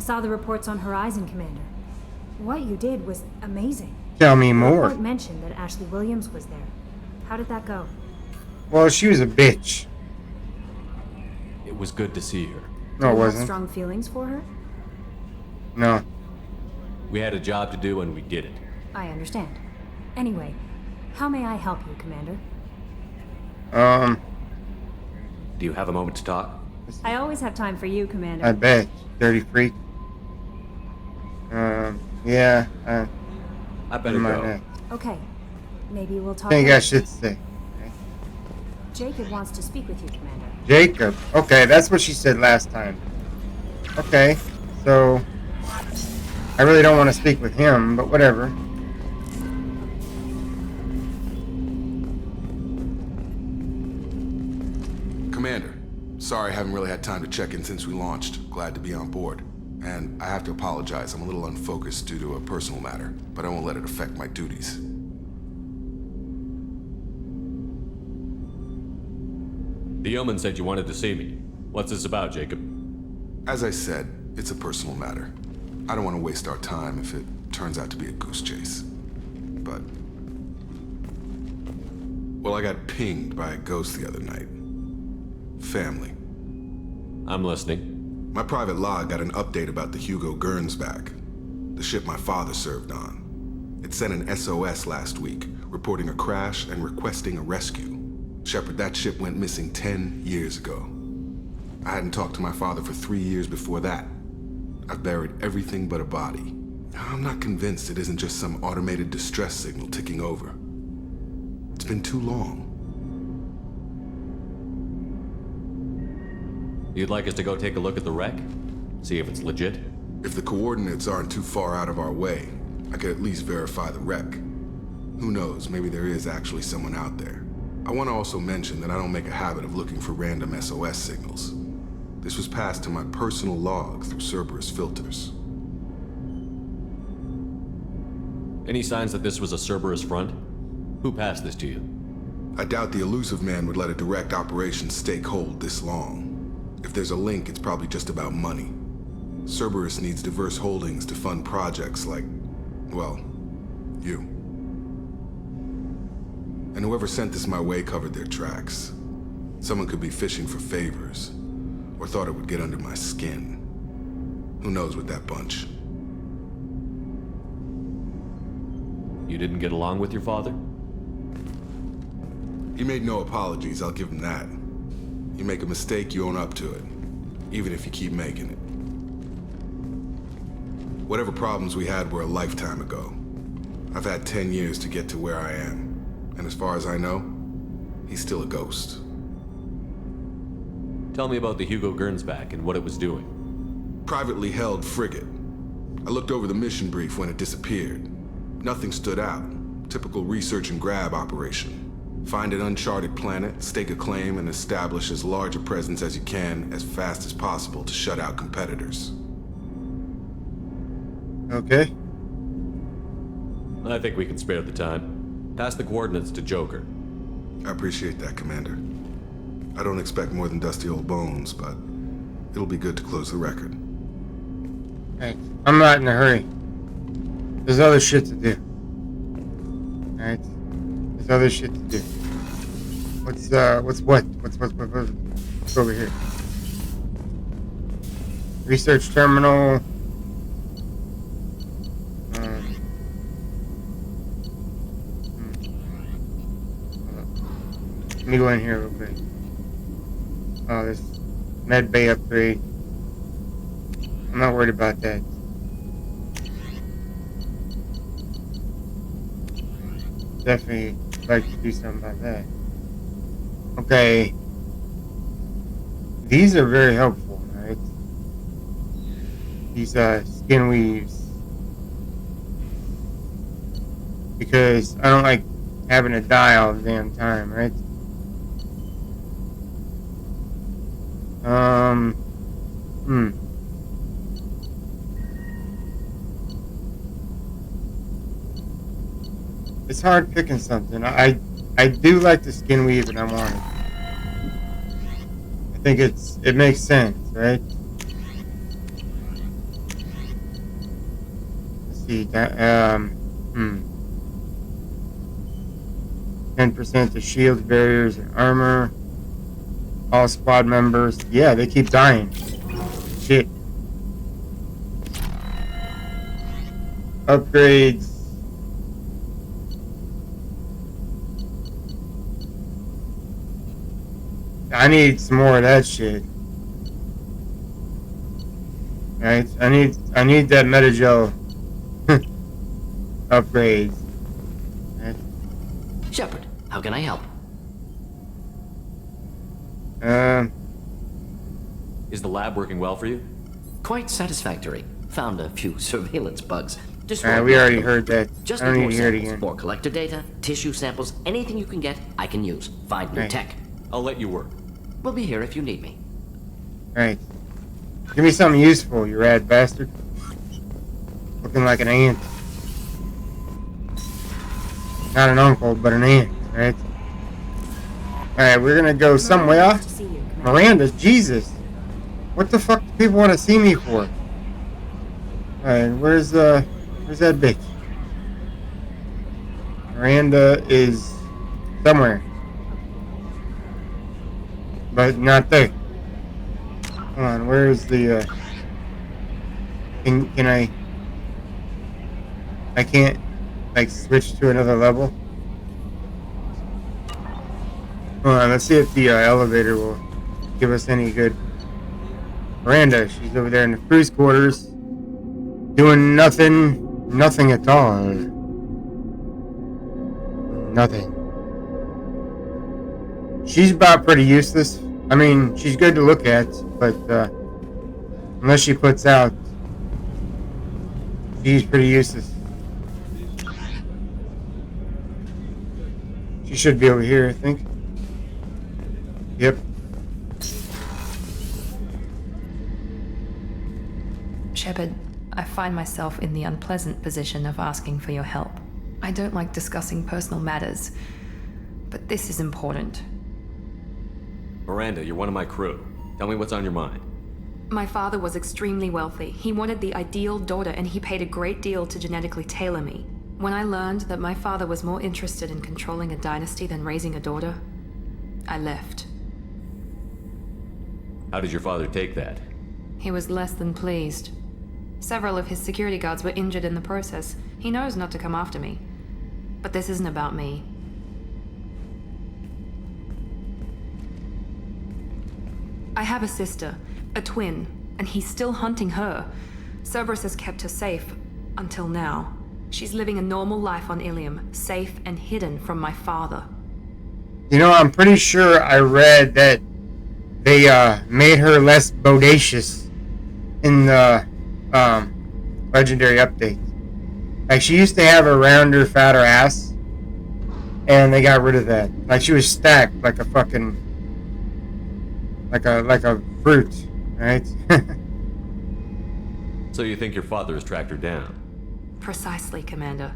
saw the reports on Horizon, Commander. What you did was amazing. Tell me The more. report mentioned that Ashley Williams was there. How did that go? Well, she was a bitch. It was good to see her. No, it Do you have wasn't. strong feelings for her? No. We had a job to do and we did it. I understand. Anyway, how may I help you, Commander? Do you have a moment to talk? I always have time for you, Commander. I bet. Dirty freak. Yeah. I better mind go. that. Okay. Maybe we'll talk. I think I later. should say. Jacob wants to speak with you, Commander. Jacob. Okay, that's what she said last time. Okay, so I really don't want to speak with him, but whatever. Commander, sorry I haven't really had time to check in since we launched. Glad to be on board. And I have to apologize, I'm a little unfocused due to a personal matter, but I won't let it affect my duties. The yeoman said you wanted to see me. What's this about, Jacob? As I said, it's a personal matter. I don't want to waste our time if it turns out to be a goose chase. But... well, I got pinged by a ghost the other night. Family. I'm listening. My private log got an update about the Hugo Gernsback, the ship my father served on. It sent an SOS last week, reporting a crash and requesting a rescue. Shepard, that ship went missing 10 years ago. I hadn't talked to my father for 3 years before that. I've buried everything but a body. I'm not convinced it isn't just some automated distress signal ticking over. It's been too long. You'd like us to go take a look at the wreck? See if it's legit? If the coordinates aren't too far out of our way, I could at least verify the wreck. Who knows, maybe there is actually someone out there. I want to also mention that I don't make a habit of looking for random SOS signals. This was passed to my personal log through Cerberus filters. Any signs that this was a Cerberus front? Who passed this to you? I doubt the elusive man would let a direct operations stake hold this long. If there's a link, it's probably just about money. Cerberus needs diverse holdings to fund projects like, well, you. And whoever sent this my way covered their tracks. Someone could be fishing for favors, or thought it would get under my skin. Who knows with that bunch? You didn't get along with your father? He made no apologies, I'll give him that. You make a mistake, you own up to it, even if you keep making it. Whatever problems we had were a lifetime ago. I've had 10 years to get to where I am. And as far as I know, he's still a ghost. Tell me about the Hugo Gernsback and what it was doing. Privately held frigate. I looked over the mission brief when it disappeared. Nothing stood out. Typical research and grab operation. Find an uncharted planet, stake a claim, and establish as large a presence as you can as fast as possible to shut out competitors. Okay. I think we can spare the time. Pass the coordinates to Joker. I appreciate that, Commander. I don't expect more than dusty old bones, but it'll be good to close the record. Hey, I'm not in a hurry. There's other shit to do. Alright? There's other shit to do. What's over here? Research terminal. Let me go in here real quick. Oh, this med bay upgrade. I'm not worried about that. Definitely like to do something about that. Okay. These are very helpful, right? These skin weaves. Because I don't like having to die all the damn time, right? It's hard picking something. I do like the skin weave and I want it. I think it makes sense, right? see. 10% to shield barriers and armor. All squad members. Yeah, they keep dying. Shit. Upgrades. I need some more of that shit. Right? I need that Metagel upgrades. Right? Shepard, how can I help? Is the lab working well for you? Quite satisfactory. Found a few surveillance bugs. We already heard that. Just I don't need more to hear it samples, again. more collector data, tissue samples, anything you can get, I can use. Find new Right. tech. I'll let you work. We'll be here if you need me. Right. Give me something useful, you rad bastard. Looking like an ant. Not an uncle, but an ant, right? Alright, we're gonna go somewhere. Nice to see you, Commander. Miranda, Jesus. What the fuck do people want to see me for? Alright, where's that bitch? Miranda is somewhere. But not there. Hold on, where's the, can I can't, like, switch to another level? Hold on, let's see if the elevator will give us any good. Miranda, she's over there in the crew's quarters, doing nothing at all. Nothing. She's about pretty useless. I mean, she's good to look at, but unless she puts out, she's pretty useless. She should be over here, I think. Yep. Shepard, I find myself in the unpleasant position of asking for your help. I don't like discussing personal matters, but this is important. Miranda, you're one of my crew. Tell me what's on your mind. My father was extremely wealthy. He wanted the ideal daughter, and he paid a great deal to genetically tailor me. When I learned that my father was more interested in controlling a dynasty than raising a daughter, I left. How did your father take that? He was less than pleased. Several of his security guards were injured in the process. He knows not to come after me. But this isn't about me. I have a sister, a twin, and he's still hunting her. Cerberus has kept her safe, until now. She's living a normal life on Illium, safe and hidden from my father. You know, I'm pretty sure I read that they made her less bodacious in the legendary update. Like, she used to have a rounder, fatter ass, and they got rid of that. Like, she was stacked like a fucking, like a fruit, right? So you think your father has tracked her down? Precisely, Commander.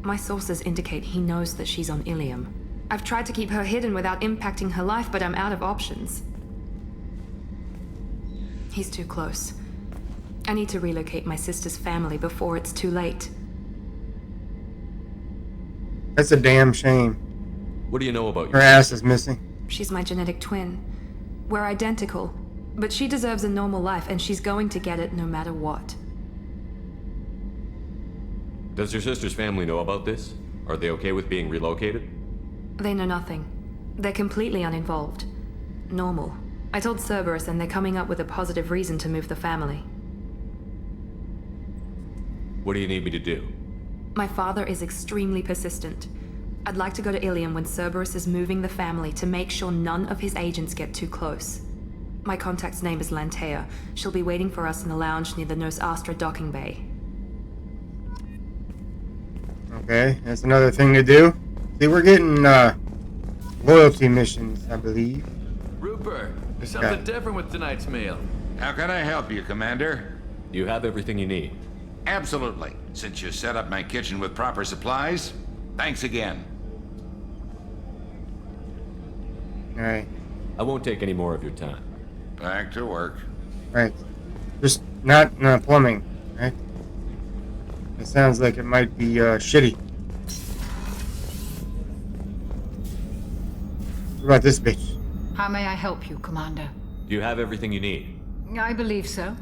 My sources indicate he knows that she's on Illium. I've tried to keep her hidden without impacting her life, but I'm out of options. He's too close. I need to relocate my sister's family before it's too late. That's a damn shame. What do you know about Her your ass is missing. She's my genetic twin. We're identical, but she deserves a normal life, and she's going to get it no matter what. Does your sister's family know about this? Are they okay with being relocated? They know nothing. They're completely uninvolved. Normal. I told Cerberus, and they're coming up with a positive reason to move the family. What do you need me to do? My father is extremely persistent. I'd like to go to Illium when Cerberus is moving the family to make sure none of his agents get too close. My contact's name is Lantea. She'll be waiting for us in the lounge near the Nos Astra docking bay. Okay, that's another thing to do. See, we're getting loyalty missions, I believe. Rupert, there's Okay. something different with tonight's meal. How can I help you, Commander? Do you have everything you need? Absolutely. Since you set up my kitchen with proper supplies, thanks again. Alright, I won't take any more of your time. Back to work. right. Just not plumbing, right? It sounds like it might be shitty. What about this bitch? How may I help you, Commander? Do you have everything you need? I believe so.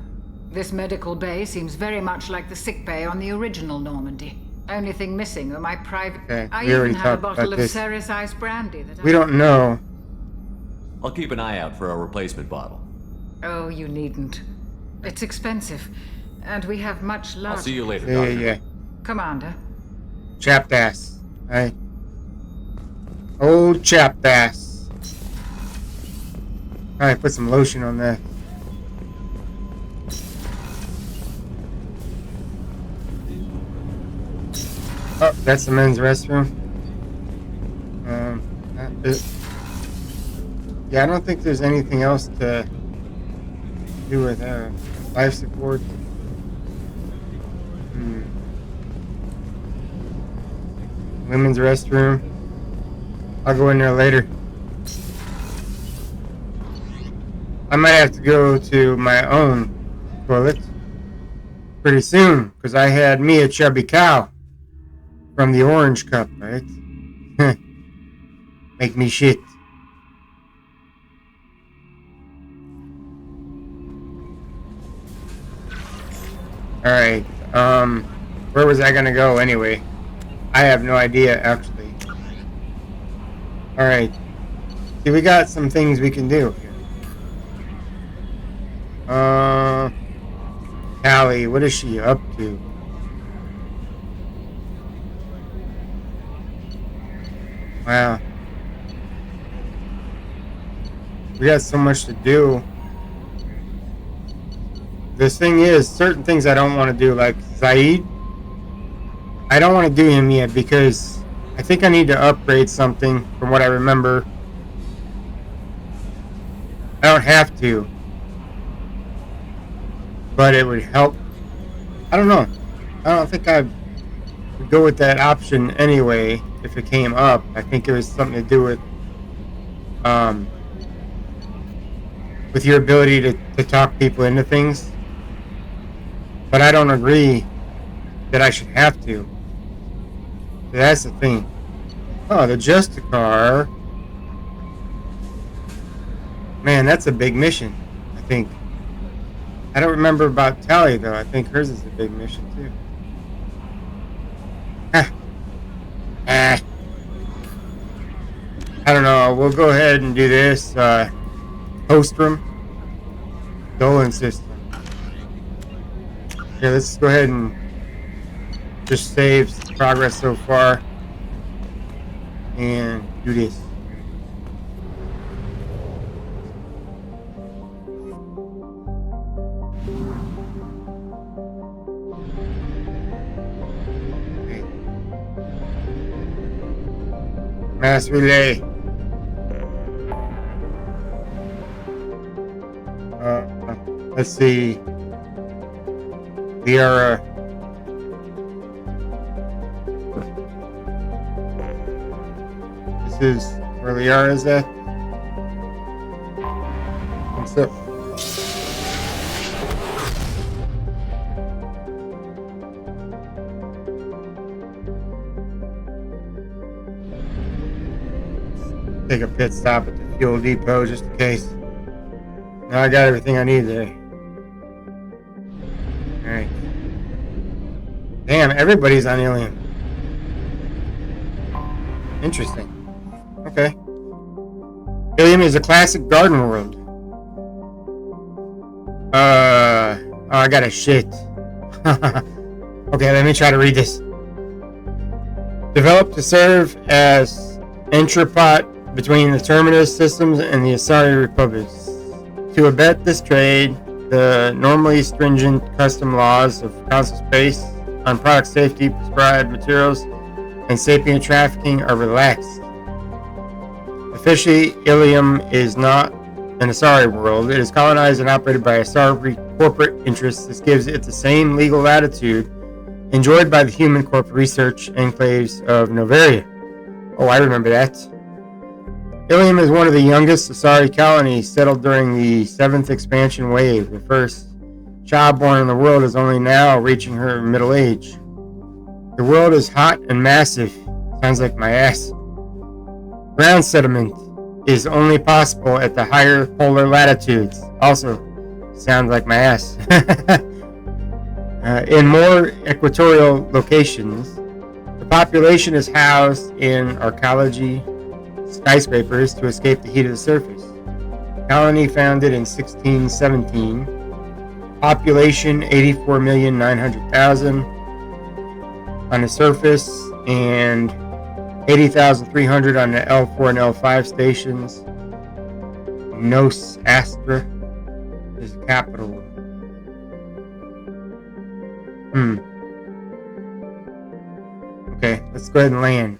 This medical bay seems very much like the sick bay on the original Normandy. Only thing missing are my private... Okay, I we already even have a talked bottle about of this. Ceres Ice brandy that We don't know. I'll keep an eye out for a replacement bottle. Oh, you needn't. It's expensive, and we have much I'll larger... see you later, Yeah, Doctor. yeah. Commander. Chapped ass. Alright. Old chapped ass. Alright, put some lotion on that. Oh, that's the men's restroom. Yeah, I don't think there's anything else to do with life support. Women's restroom. I'll go in there later. I might have to go to my own toilet pretty soon, because I had me a chubby cow from the orange cup, right? Make me shit. Alright, where was I gonna go anyway? I have no idea, actually. Alright. See, we got some things we can do here. Callie, what is she up to? Wow. We got so much to do. This thing is, certain things I don't want to do, like Zaid. I don't want to do him yet because I think I need to upgrade something from what I remember. I don't have to, but it would help. I don't know. I don't think I would go with that option anyway if it came up. I think it was something to do with your ability to talk people into things. But I don't agree that I should have to. That's the thing. Oh, the Justicar. Man, that's a big mission, I think. I don't remember about Tally, though. I think hers is a big mission, too. I don't know. We'll go ahead and do this. Host room. Dolan system. Okay, let's go ahead and just save progress so far and do this. Okay. Mass relay. Let's see. We are this is where Liara is at. What's up? Take a pit stop at the fuel depot just in case. Now I got everything I need there. Alright. Damn, everybody's on Illium. Interesting. Okay. Illium is a classic garden world. Oh, I got a shit. Okay, let me try to read this. Developed to serve as entrepot between the Terminus systems and the Asari republics. To abet this trade, the normally stringent custom laws of Council Space on product safety, prescribed materials, and sapient trafficking are relaxed. Officially, Illium is not an Asari world. It is colonized and operated by Asari corporate interests. This gives it the same legal latitude enjoyed by the human corporate research enclaves of Noveria. Oh, I remember that. Illium is one of the youngest Asari colonies settled during the 7th expansion wave. The first child born in the world is only now reaching her middle age. The world is hot and massive. Sounds like my ass. Ground settlement is only possible at the higher polar latitudes. Also, sounds like my ass. In more equatorial locations, the population is housed in archaeology skyscrapers to escape the heat of the surface. Colony founded in 1617. Population 84,900,000 on the surface and 80,300 on the L4 and L5 stations. Nos Astra is the capital. Okay, let's go ahead and land.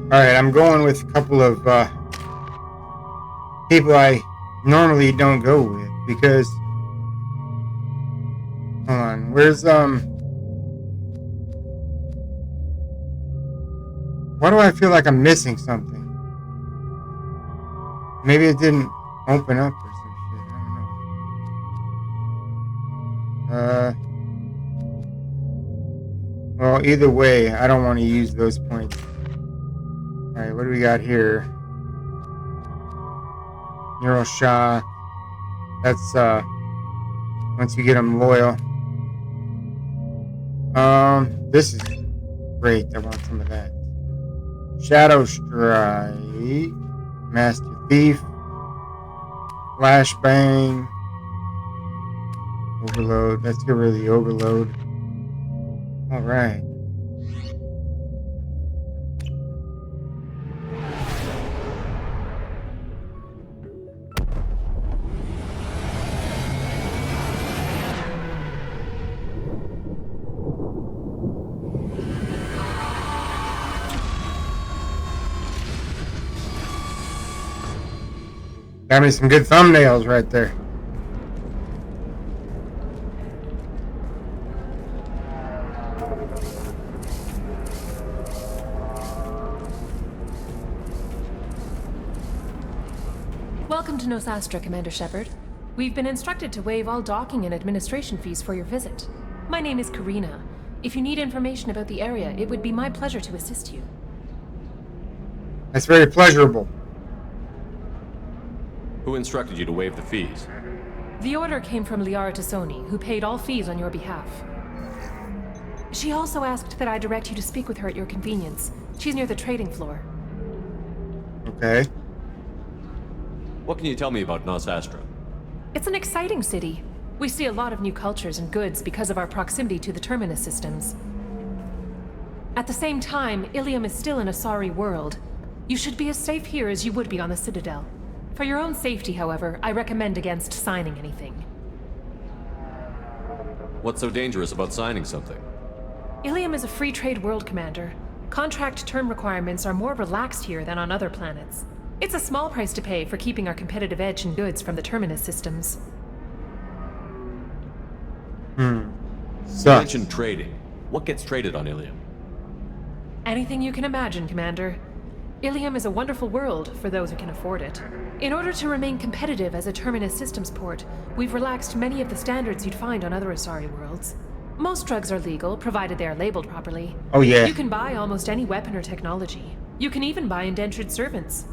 Alright, I'm going with a couple of people I normally don't go with because... Hold on, where's, why do I feel like I'm missing something? Maybe it didn't open up or some shit, I don't know. Well, either way, I don't want to use those points. Alright, what do we got here? Neural shock. That's, once you get them loyal. This is great. I want some of that. Shadow Strike. Master Thief. Flashbang. Overload. Let's get rid of the overload. Alright. Got me some good thumbnails right there. Welcome to Nos Astra, Commander Shepard. We've been instructed to waive all docking and administration fees for your visit. My name is Karina. If you need information about the area, it would be my pleasure to assist you. That's very pleasurable. Who instructed you to waive the fees? The order came from Liara Tassoni, who paid all fees on your behalf. She also asked that I direct you to speak with her at your convenience. She's near the trading floor. Okay. What can you tell me about Nos Astra? It's an exciting city. We see a lot of new cultures and goods because of our proximity to the terminus systems. At the same time, Illium is still an Asari world. You should be as safe here as you would be on the Citadel. For your own safety, however, I recommend against signing anything. What's so dangerous about signing something? Illium is a free trade world, Commander. Contract term requirements are more relaxed here than on other planets. It's a small price to pay for keeping our competitive edge in goods from the terminus systems. You mentioned trading. What gets traded on Illium? Anything you can imagine, Commander. Illium is a wonderful world for those who can afford it. In order to remain competitive as a terminus systems port, we've relaxed many of the standards you'd find on other Asari worlds. Most drugs are legal, provided they are labeled properly. Oh yeah. You can buy almost any weapon or technology. You can even buy indentured servants.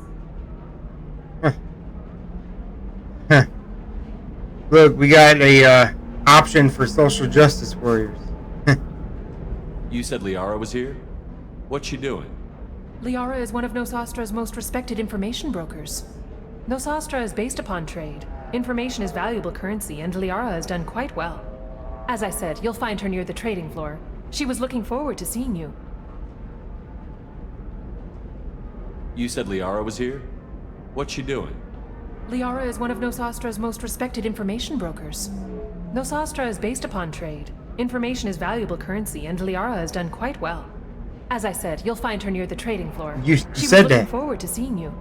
Look, we got a option for social justice warriors. You said Liara was here? What's she doing? Liara is one of Nos Astra's most respected information brokers. Nos Astra is based upon trade. Information is valuable currency, and Liara has done quite well. As I said, you'll find her near the trading floor. She was looking forward to seeing you. You said Liara was here? What's she doing? Liara is one of Nos Astra's most respected information brokers. Nos Astra is based upon trade. Information is valuable currency, and Liara has done quite well. As I said, you'll find her near the trading floor. You she said was looking that. forward to seeing you.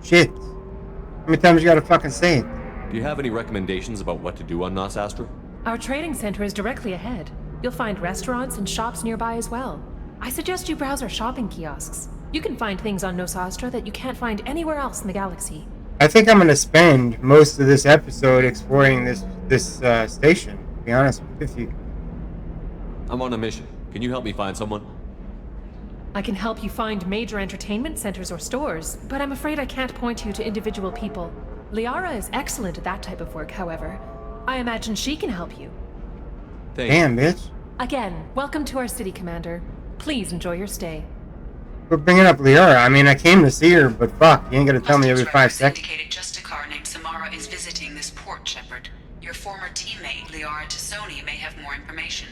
Shit. How many times you gotta fucking say it? Do you have any recommendations about what to do on Nos Astra? Our trading center is directly ahead. You'll find restaurants and shops nearby as well. I suggest you browse our shopping kiosks. You can find things on Nos Astra that you can't find anywhere else in the galaxy. I think I'm gonna spend most of this episode exploring this station, to be honest with you. I'm on a mission. Can you help me find someone? I can help you find major entertainment centers or stores, but I'm afraid I can't point you to individual people. Liara is excellent at that type of work, however. I imagine she can help you. Damn, bitch. Again, welcome to our city, Commander. Please enjoy your stay. We're bringing up Liara. I mean, I came to see her, but fuck, you ain't gonna tell me every 5 seconds. Indicated just a car named Samara is visiting this port, Shepard. Your former teammate, Liara Tassoni, may have more information.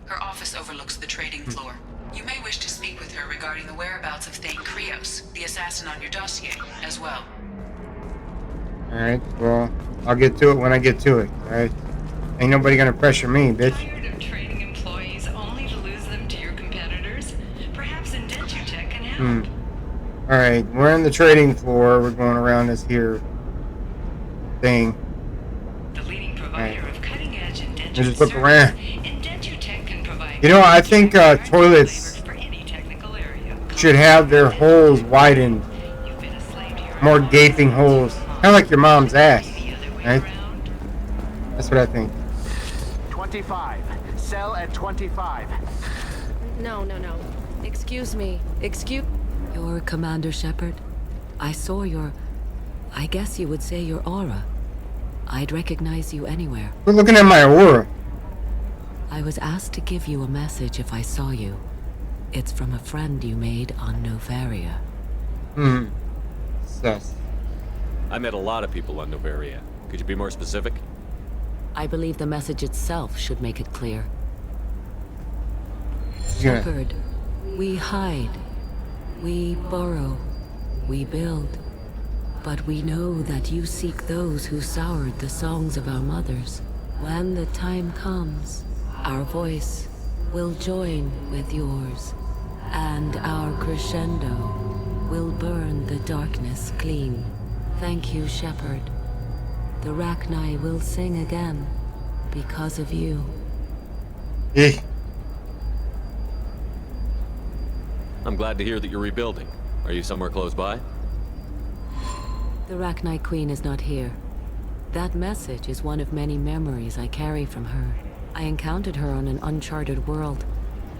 Her office overlooks the trading floor. You may wish to speak with her regarding the whereabouts of Thane Krios, the assassin on your dossier, as well. Alright, well, I'll get to it when I get to it, alright? Ain't nobody gonna pressure me, bitch. Tired of trading employees only to lose them to your competitors? Perhaps Indentutech can help. Alright, we're on the trading floor. We're going around this here thing. The leading provider of cutting-edge indenture Just look service, around. Indentutech can provide You know, I think toilets for any technical area. should have their holes widened. You've been a slave to your More gaping holes. Kind of like your mom's ass, right? That's what I think. 25. Sell at 25. No. Excuse me. You're Commander Shepard? I saw your... I guess you would say your aura. I'd recognize you anywhere. We're looking at my aura. I was asked to give you a message if I saw you. It's from a friend you made on Noveria. Sus. I met a lot of people on Noveria. Could you be more specific? I believe the message itself should make it clear. Yeah. Shepard, we hide. We burrow. We build. But we know that you seek those who soured the songs of our mothers. When the time comes, our voice will join with yours, and our crescendo will burn the darkness clean. Thank you, Shepard. The Rachni will sing again because of you. I'm glad to hear that you're rebuilding. Are you somewhere close by? The Rachni Queen is not here. That message is one of many memories I carry from her. I encountered her on an uncharted world.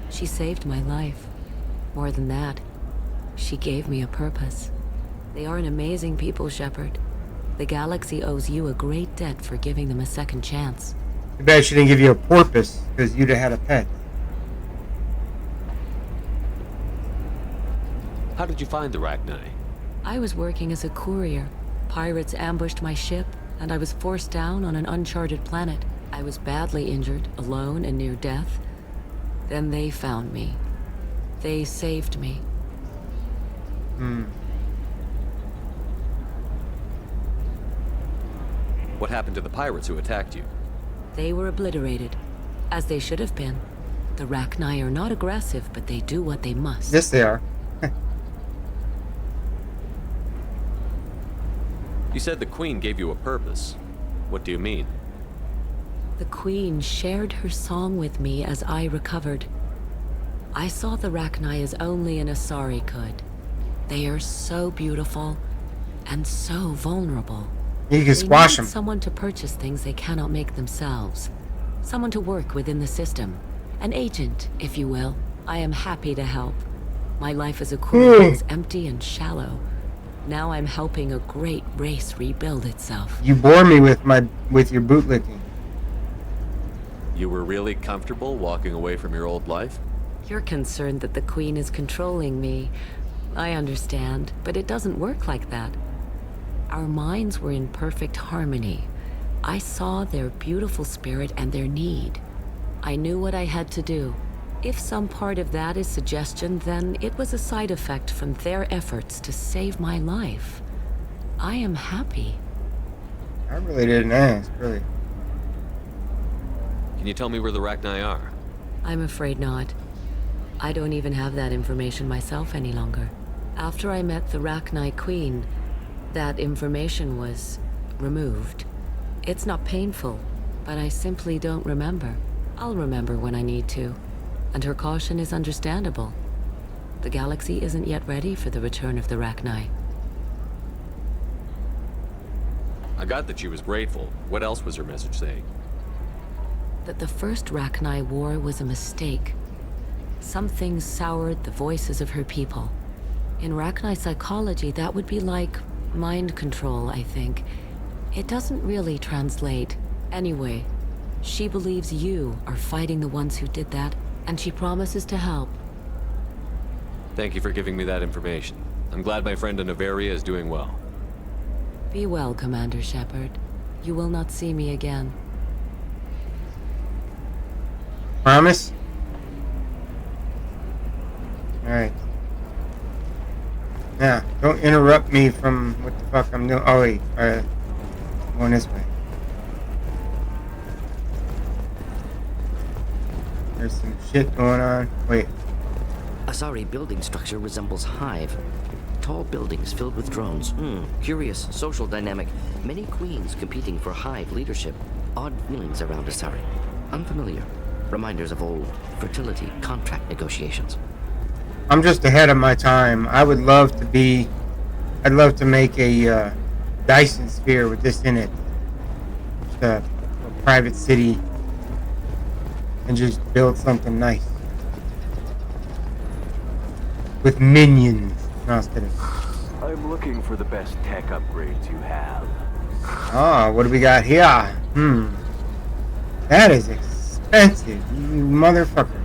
She saved my life. More than that, she gave me a purpose. They are an amazing people, Shepard. The galaxy owes you a great debt for giving them a second chance. Too bad she didn't give you a porpoise, because you'd have had a pet. How did you find the Rachni? I was working as a courier. Pirates ambushed my ship, and I was forced down on an uncharted planet. I was badly injured, alone and near death. Then they found me. They saved me. What happened to the pirates who attacked you? They were obliterated, as they should have been. The Rachni are not aggressive, but they do what they must. Yes, they are. You said the Queen gave you a purpose. What do you mean? The Queen shared her song with me as I recovered. I saw the Rachni as only an Asari could. They are so beautiful and so vulnerable. You can squash them. Someone to purchase things they cannot make themselves. Someone to work within the system. An agent, if you will. I am happy to help. My life as a queen was empty and shallow. Now I'm helping a great race rebuild itself. You bore me with your bootlicking. You were really comfortable walking away from your old life? You're concerned that the Queen is controlling me. I understand, but it doesn't work like that. Our minds were in perfect harmony. I saw their beautiful spirit and their need. I knew what I had to do. If some part of that is suggestion, then it was a side effect from their efforts to save my life. I am happy. I really didn't ask, really. Can you tell me where the Rachni are? I'm afraid not. I don't even have that information myself any longer. After I met the Rachni Queen, that information was removed. It's not painful, but I simply don't remember. I'll remember when I need to. And her caution is understandable. The galaxy isn't yet ready for the return of the Rachni. I got that she was grateful. What else was her message saying? that the first Rachni war was a mistake. Something soured the voices of her people. In Rachni psychology, that would be like mind control, I think. It doesn't really translate. Anyway, she believes you are fighting the ones who did that, and she promises to help. Thank you for giving me that information. I'm glad my friend in Noveria is doing well. Be well, Commander Shepard. You will not see me again. Promise? Alright. Now, don't interrupt me from what the fuck I'm doing. Oh wait, going this way. There's some shit going on. Wait. Asari building structure resembles hive. Tall buildings filled with drones. Curious social dynamic. Many queens competing for hive leadership. Odd feelings around Asari. Unfamiliar. Reminders of old fertility contract negotiations. I'm just ahead of my time. I'd love to make a Dyson sphere with this in it. Just a private city. And just build something nice. With minions. No, I was kidding. I'm looking for the best tech upgrades you have. Oh, what do we got here? That is expensive, you motherfucker.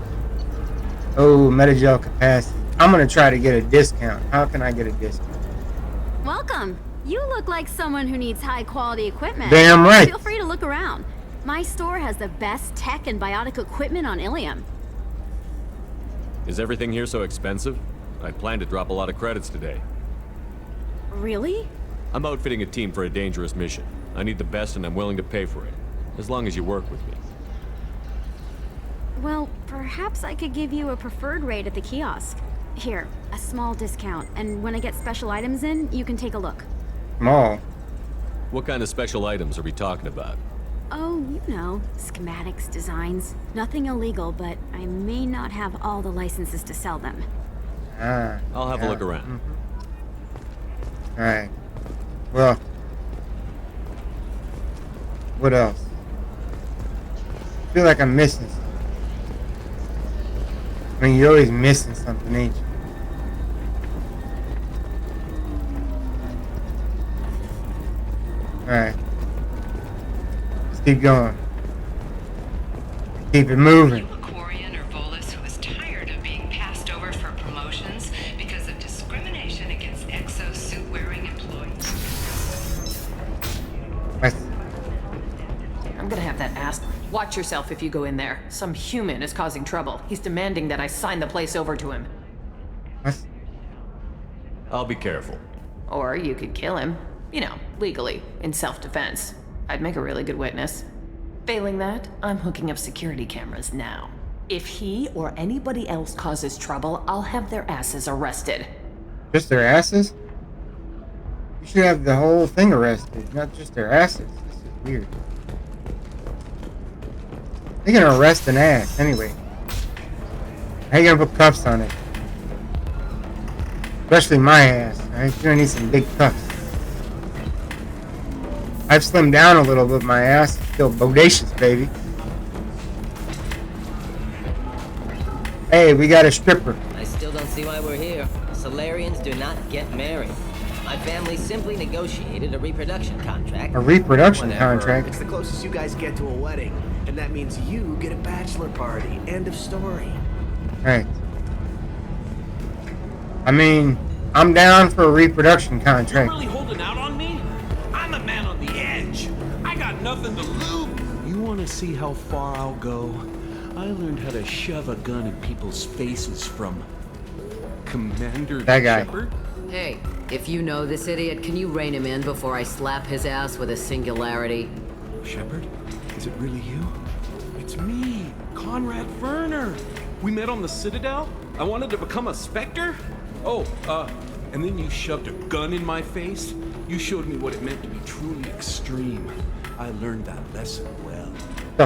Oh, metagel capacity. I'm gonna try to get a discount. How can I get a discount? Welcome. You look like someone who needs high quality equipment. Damn right. Feel free to look around. My store has the best tech and biotic equipment on Illium. Is everything here so expensive? I plan to drop a lot of credits today. Really? I'm outfitting a team for a dangerous mission. I need the best and I'm willing to pay for it. As long as you work with me. Well, perhaps I could give you a preferred rate at the kiosk. Here, a small discount, and when I get special items in, you can take a look. Small? What kind of special items are we talking about? Oh, you know, schematics, designs. Nothing illegal, but I may not have all the licenses to sell them. I'll have a look around. Alright. Well, what else? I feel like I'm missing something. I mean, you're always missing something, ain't you? Alright. Let's keep going. Keep it moving. I'm gonna have that ass. Watch yourself if you go in there. Some human is causing trouble. He's demanding that I sign the place over to him. What? I'll be careful. Or you could kill him. You know, legally, in self-defense. I'd make a really good witness. Failing that, I'm hooking up security cameras now. If he or anybody else causes trouble, I'll have their asses arrested. Just their asses? You should have the whole thing arrested, not just their asses. This is weird. They're gonna arrest an ass anyway. How you gonna put cuffs on it? Especially my ass, alright? You're gonna need some big cuffs. I've slimmed down a little, but my ass is still bodacious, baby. Hey, we got a stripper. I still don't see why we're here. Solarians do not get married. My family simply negotiated a reproduction contract. A reproduction Whatever. contract? It's the closest you guys get to a wedding. And that means you get a bachelor party. End of story. Right. I mean, I'm down for a reproduction contract. You really holding out on me? I'm a man on the edge. I got nothing to lose. You want to see how far I'll go? I learned how to shove a gun in people's faces from Commander Shepard. Hey, if you know this idiot, can you rein him in before I slap his ass with a singularity? Shepard? Is it really you? It's me, Conrad Verner. We met on the Citadel. I wanted to become a Spectre. Oh, and then you shoved a gun in my face. You showed me what it meant to be truly extreme. I learned that lesson well.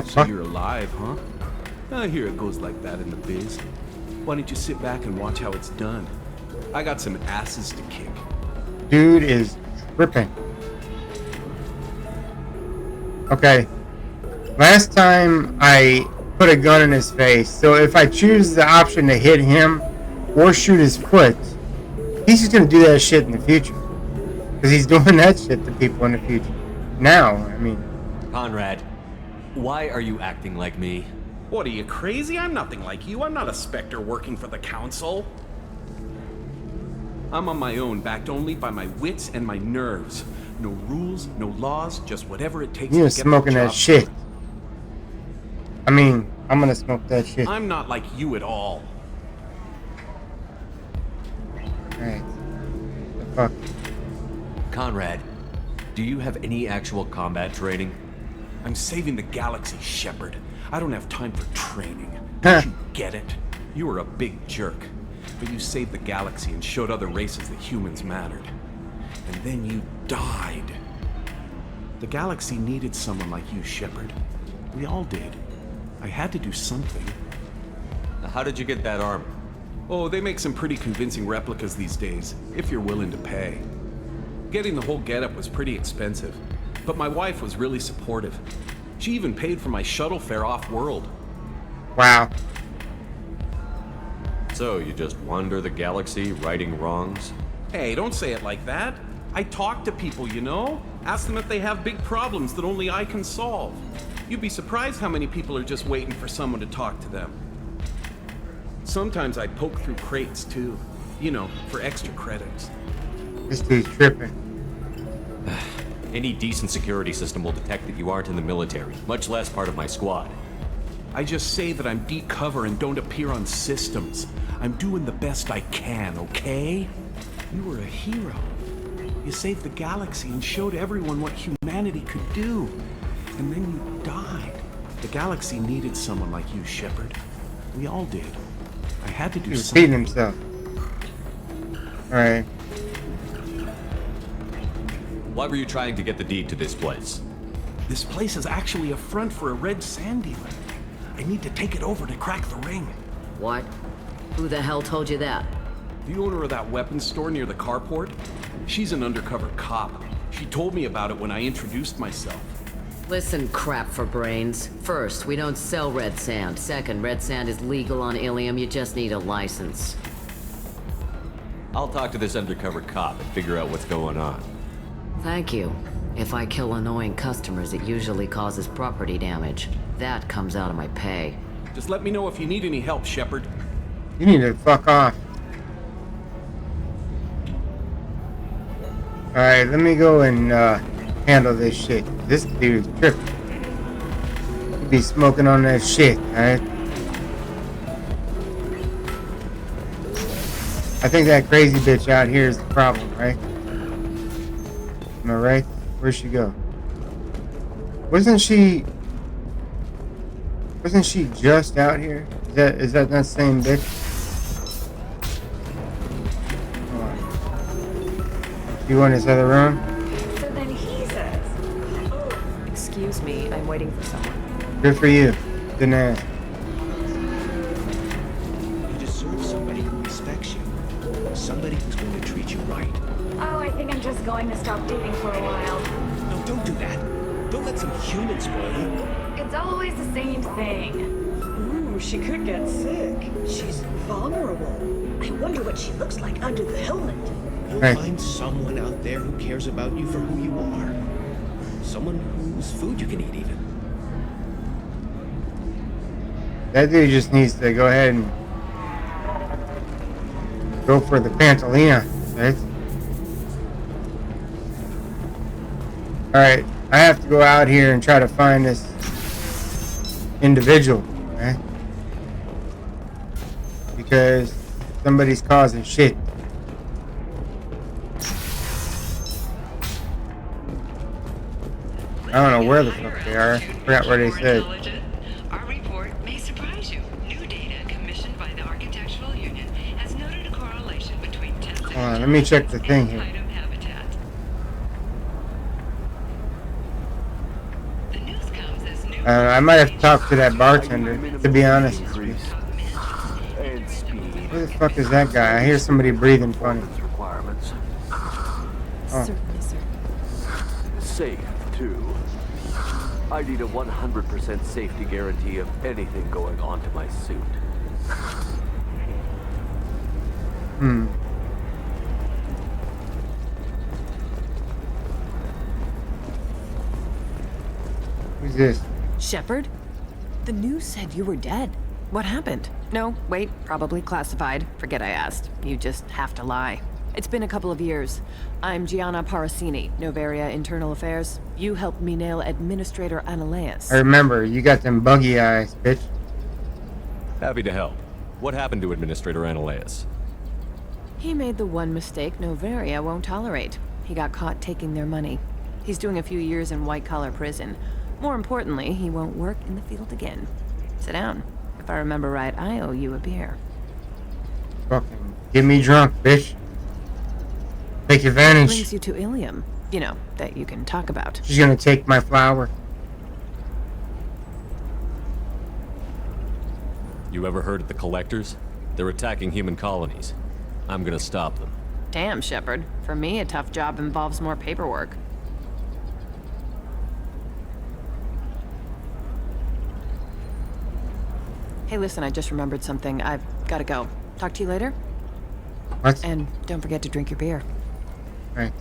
So you're alive, huh? I hear it goes like that in the biz. Why don't you sit back and watch how it's done? I got some asses to kick. Dude is tripping. Okay. Last time I put a gun in his face, so if I choose the option to hit him or shoot his foot, he's just gonna do that shit in the future. Because he's doing that shit to people in the future. Now, I mean. Conrad, why are you acting like me? What, are you crazy? I'm nothing like you. I'm not a Spectre working for the Council. I'm on my own, backed only by my wits and my nerves. No rules, no laws, just whatever it takes to get the job done. You're smoking that shit. I mean, I'm gonna smoke that shit. I'm not like you at all. Alright. The fuck? Conrad, do you have any actual combat training? I'm saving the galaxy, Shepard. I don't have time for training. Don't you get it? You were a big jerk, but you saved the galaxy and showed other races that humans mattered. And then you died. The galaxy needed someone like you, Shepard. We all did. I had to do something. How did you get that armor? Oh, they make some pretty convincing replicas these days, if you're willing to pay. Getting the whole getup was pretty expensive, but my wife was really supportive. She even paid for my shuttle fare off-world. Wow. So, you just wander the galaxy, righting wrongs? Hey, don't say it like that. I talk to people, you know? Ask them if they have big problems that only I can solve. You'd be surprised how many people are just waiting for someone to talk to them. Sometimes I poke through crates, too. You know, for extra credits. This dude's tripping. Any decent security system will detect that you aren't in the military, much less part of my squad. I just say that I'm deep cover and don't appear on systems. I'm doing the best I can, okay? You were a hero. You saved the galaxy and showed everyone what humanity could do. And then you died. The galaxy needed someone like you, Shepard. We all did. I had to do something. He's beating himself. Alright. Why were you trying to get the deed to this place? This place is actually a front for a red sand dealer. I need to take it over to crack the ring. What? Who the hell told you that? The owner of that weapons store near the carport. She's an undercover cop. She told me about it when I introduced myself. Listen, crap for brains. First, we don't sell red sand. Second, red sand is legal on Illium. You just need a license. I'll talk to this undercover cop and figure out what's going on. Thank you. If I kill annoying customers, it usually causes property damage. That comes out of my pay. Just let me know if you need any help, Shepard. You need to fuck off. Alright, let me go and handle this shit. This dude's tripping. He be smoking on that shit, alright? I think that crazy bitch out here is the problem, right? Am I right? Where'd she go? Wasn't she just out here? Is that the same bitch? Hold on. You want this other room? So then he says, oh, excuse me, I'm waiting for someone. Good for you. Didn't ask. You deserve somebody who respects you. Somebody who's going to treat you right. Oh, I think I'm just going to stop dating for a while. No, don't do that. Don't let some human spoil you. It's always the same thing. Ooh, she could get sick. She's vulnerable. I wonder what she looks like under the helmet. You'll find someone out there who cares about you for who you are. Someone whose food you can eat, even. That dude just needs to go ahead and go for the Pantolina, right? Alright, I have to go out here and try to find this individual, right? Because somebody's causing shit. I don't know where the fuck they are. I forgot where they said. Our report may surprise you. New data commissioned by the Architectural Union has noted a correlation between Hold on, let me check the thing here. I might have to talk to that bartender, to be honest with you. Where the fuck is that guy? I hear somebody breathing funny. Oh. Safe, too. I need a 100% safety guarantee of anything going onto my suit. Who's this? Shepard? The news said you were dead. What happened? No, wait, probably classified. Forget I asked. You just have to lie. It's been a couple of years. I'm Gianna Parasini, Noveria Internal Affairs. You helped me nail Administrator Analeas. I remember, you got them buggy eyes, bitch. Happy to help. What happened to Administrator Analeas? He made the one mistake Noveria won't tolerate. He got caught taking their money. He's doing a few years in white-collar prison. More importantly, he won't work in the field again. Sit down. If I remember right, I owe you a beer. Fucking get me drunk, bitch. Take advantage. Brings you to Illium. You know, that you can talk about. She's gonna take my flower. You ever heard of the Collectors? They're attacking human colonies. I'm gonna stop them. Damn, Shepard. For me, a tough job involves more paperwork. Hey, listen, I just remembered something. I've gotta go. Talk to you later? What? And don't forget to drink your beer. Right.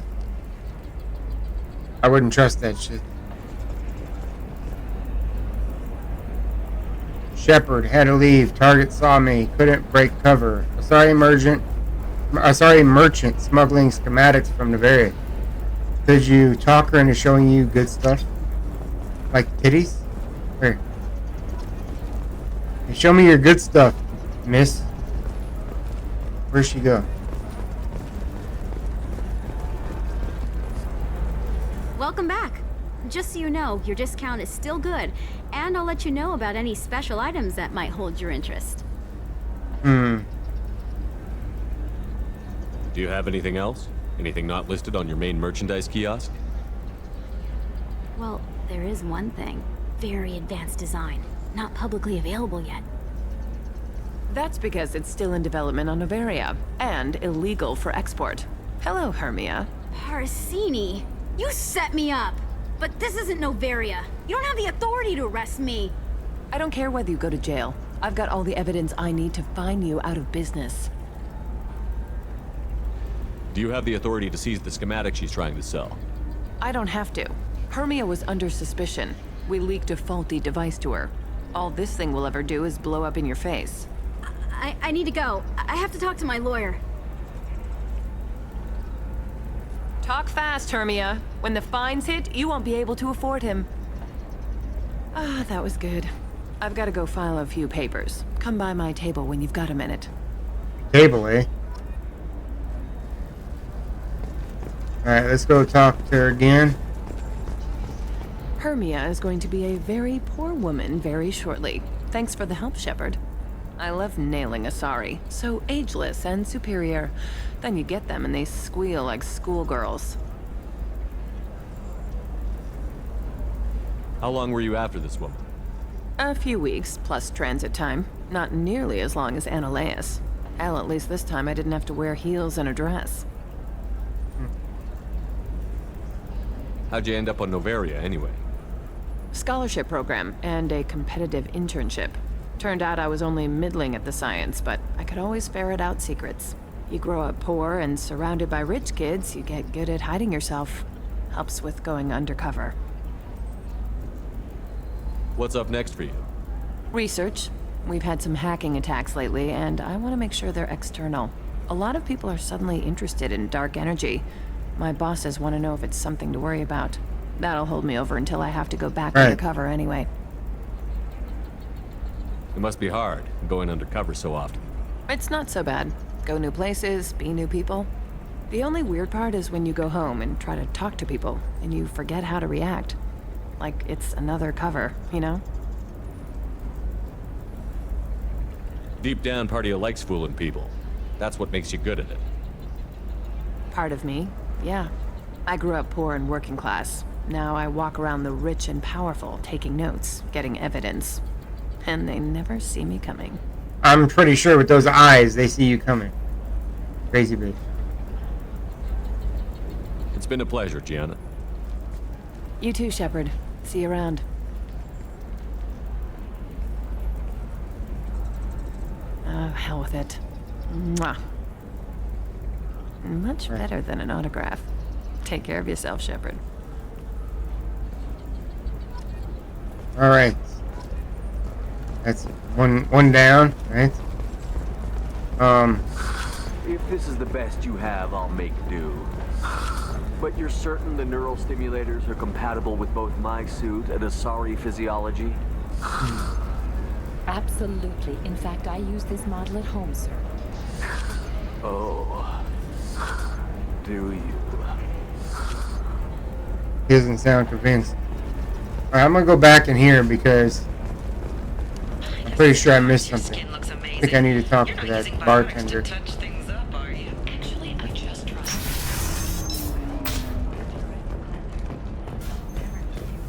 I wouldn't trust that shit. Shepard had to leave. Target saw me. Couldn't break cover. Asari merchant smuggling schematics from Noveria. Could you talk her into showing you good stuff? Like titties? Here. Hey, show me your good stuff, miss. Where'd she go? Welcome back. Just so you know, your discount is still good, and I'll let you know about any special items that might hold your interest. Do you have anything else? Anything not listed on your main merchandise kiosk? Well, there is one thing. Very advanced design. Not publicly available yet. That's because it's still in development on Noveria, and illegal for export. Hello, Hermia. Parasini, you set me up! But this isn't Noveria. You don't have the authority to arrest me. I don't care whether you go to jail. I've got all the evidence I need to find you out of business. Do you have the authority to seize the schematic she's trying to sell? I don't have to. Hermia was under suspicion. We leaked a faulty device to her. All this thing will ever do is blow up in your face. I need to go. I have to talk to my lawyer. Talk fast, Hermia. When the fines hit, you won't be able to afford him. Ah, that was good. I've got to go file a few papers. Come by my table when you've got a minute. Table, eh? Alright, let's go talk to her again. Hermia is going to be a very poor woman very shortly. Thanks for the help, Shepard. I love nailing Asari. So ageless and superior. Then you get them and they squeal like schoolgirls. How long were you after this woman? A few weeks, plus transit time. Not nearly as long as Analeas. Hell, at least this time I didn't have to wear heels and a dress. How'd you end up on Noveria, anyway? Scholarship program and a competitive internship. Turned out I was only middling at the science, but I could always ferret out secrets. You grow up poor and surrounded by rich kids, you get good at hiding yourself. Helps with going undercover. What's up next for you? Research. We've had some hacking attacks lately, and I want to make sure they're external. A lot of people are suddenly interested in dark energy. My bosses want to know if it's something to worry about. That'll hold me over until I have to go back undercover anyway. It must be hard, going undercover so often. It's not so bad. Go new places, be new people. The only weird part is when you go home and try to talk to people, and you forget how to react. Like it's another cover, you know? Deep down, part of you likes fooling people. That's what makes you good at it. Part of me, yeah. I grew up poor and working class. Now I walk around the rich and powerful, taking notes, getting evidence. And they never see me coming. I'm pretty sure with those eyes, they see you coming. Crazy bitch. It's been a pleasure, Gianna. You too, Shepard. See you around. hell with it. Mwah. Much better than an autograph. Take care of yourself, Shepard. All right. That's one down, right? If this is the best you have, I'll make do. But you're certain the neural stimulators are compatible with both my suit and Asari physiology? Absolutely. In fact, I use this model at home, sir. Oh. Do you? He doesn't sound convinced. Alright, I'm gonna go back in here because I'm pretty sure I missed something. I think I need to talk to that bartender.